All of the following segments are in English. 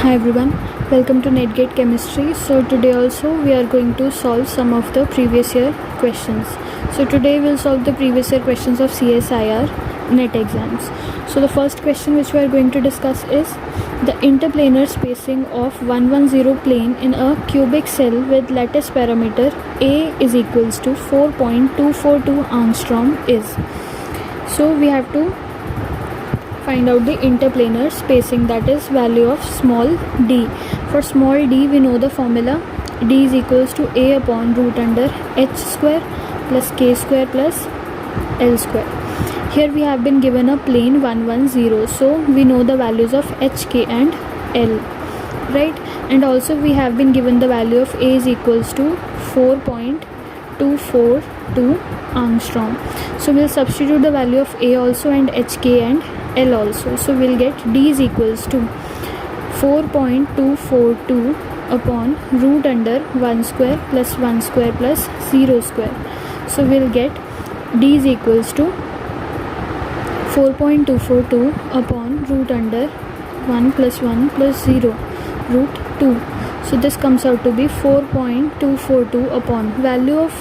Hi everyone, welcome to NetGate Chemistry. So today also we are going to solve some of the previous year questions. So today we'll solve the previous year questions of CSIR NET exams. So the first question which we are going to discuss is the interplanar spacing of 110 plane in a cubic cell with lattice parameter A is equals to 4.242 angstrom is. So we have to find out the interplanar spacing, that is value of small d. For small d we know the formula, d is equals to a upon root under h square plus k square plus l square. Here we have been given a plane 110, so we know the values of h, k and l, right? And also we have been given the value of a is equals to 4.242 angstrom. So we'll substitute the value of a also and h, k and L also. So we'll get d is equals to 4.242 upon root under 1 square plus 1 square plus 0 square. So we'll get d is equals to 4.242 upon root under 1 plus 1 plus 0 root 2. So this comes out to be 4.242 upon value of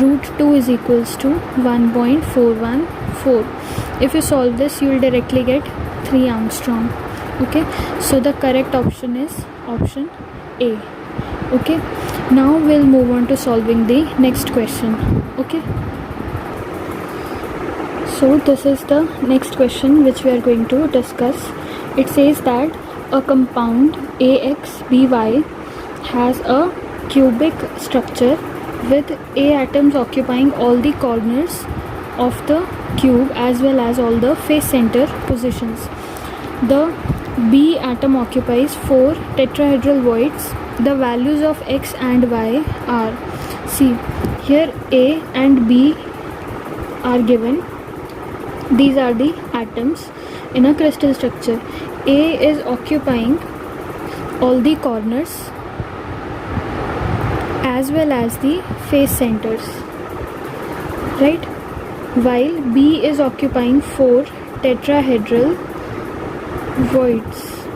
root 2 is equals to 1.414. If you solve this, you will directly get 3 angstrom. Okay, so the correct option is option A. Okay, now we'll move on to solving the next question. Okay, so this is the next question which we are going to discuss. It says that a compound AXBY has a cubic structure with A atoms occupying all the corners of the cube as well as all the face center positions. The B atom occupies 4 tetrahedral voids. The values of X and Y are, see here A and B are given. These are the atoms in a crystal structure. A is occupying all the corners as well as the face centers, right? While B is occupying 4 tetrahedral voids.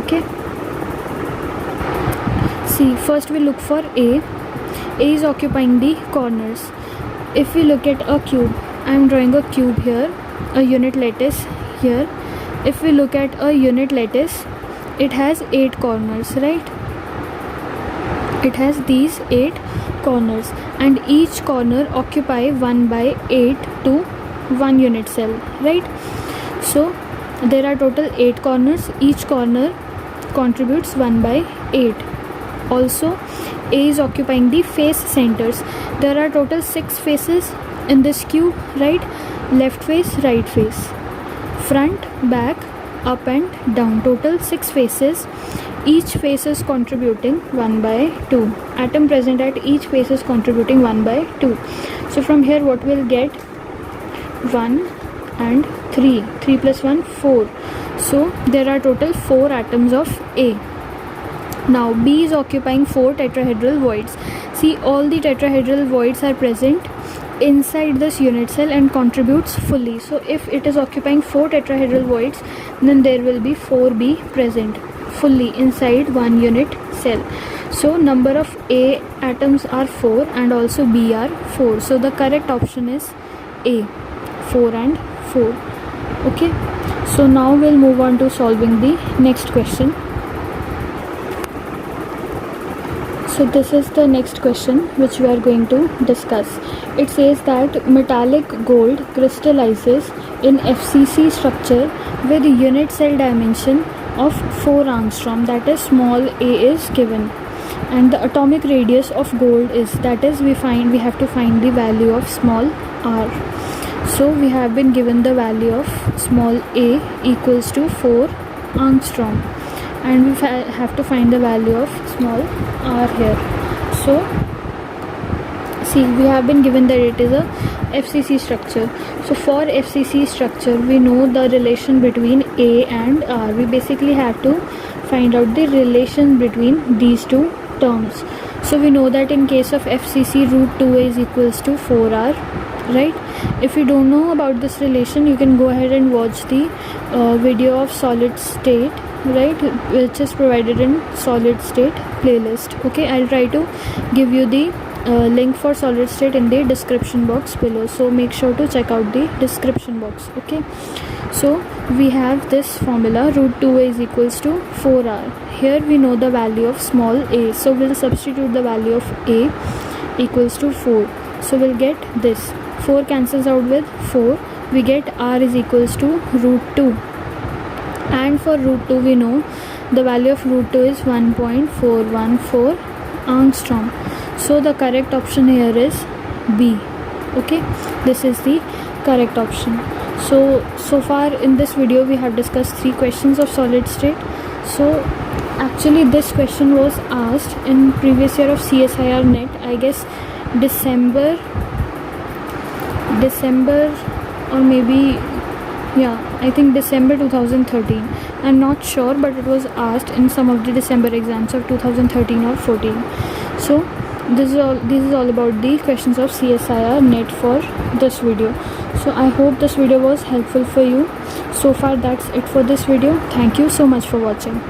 Okay, see, first we look for A. A is occupying the corners. If we look at a cube, I am drawing a cube here, a unit lattice here. If we look at a unit lattice, it has 8 corners, right? It has these 8 corners and each corner occupy 1 by 8 to 1 unit cell, right? So there are total 8 corners. Each corner contributes 1 by 8. Also A is occupying the face centers. There are total 6 faces in this cube, right? Left face, right face, front, back, up and down. Total 6 faces. Each face is contributing 1 by 2. Atom present at each face is contributing 1 by 2. So from here what we'll get? 1 and 3. 3 plus 1, 4. So there are total 4 atoms of A. Now B is occupying 4 tetrahedral voids. See, all the tetrahedral voids are present inside this unit cell and contributes fully. So if it is occupying 4 tetrahedral voids, then there will be 4B present fully inside 1 unit cell. So number of A atoms are 4 and also B are 4. So the correct option is A, 4 and 4. Okay, so now we'll move on to solving the next question. So this is the next question which we are going to discuss. It says that metallic gold crystallizes in FCC structure with unit cell dimension of 4 angstrom, that is small a is given, and the atomic radius of gold is, that is we have to find the value of small r. So we have been given the value of small a equals to 4 angstrom and we have to find the value of small r here. So see, we have been given that it is a FCC structure. So for FCC structure we know the relation between A and R. We basically have to find out the relation between these two terms. So we know that in case of FCC root 2A is equals to 4R, right? If you don't know about this relation, you can go ahead and watch the video of solid state right, which is provided in solid state playlist. Okay, I'll try to give you the link for solid state in the description box below, so make sure to check out the description box. Okay, so we have this formula, root 2a is equals to 4r. Here we know the value of small a, so we'll substitute the value of a equals to 4. So we'll get this, 4 cancels out with 4, we get r is equals to root 2, and for root 2 we know the value of root 2 is 1.414 angstrom. So the correct option here is B. Okay, this is the correct option. So far in this video we have discussed 3 questions of solid state. So actually this question was asked in previous year of CSIR net, I guess December or maybe, yeah, I think December 2013. I'm not sure, but it was asked in some of the December exams of 2013 or 14. So this is all about the questions of CSIR net for this video. So I hope this video was helpful for you. So far that's it for this video. Thank you so much for watching.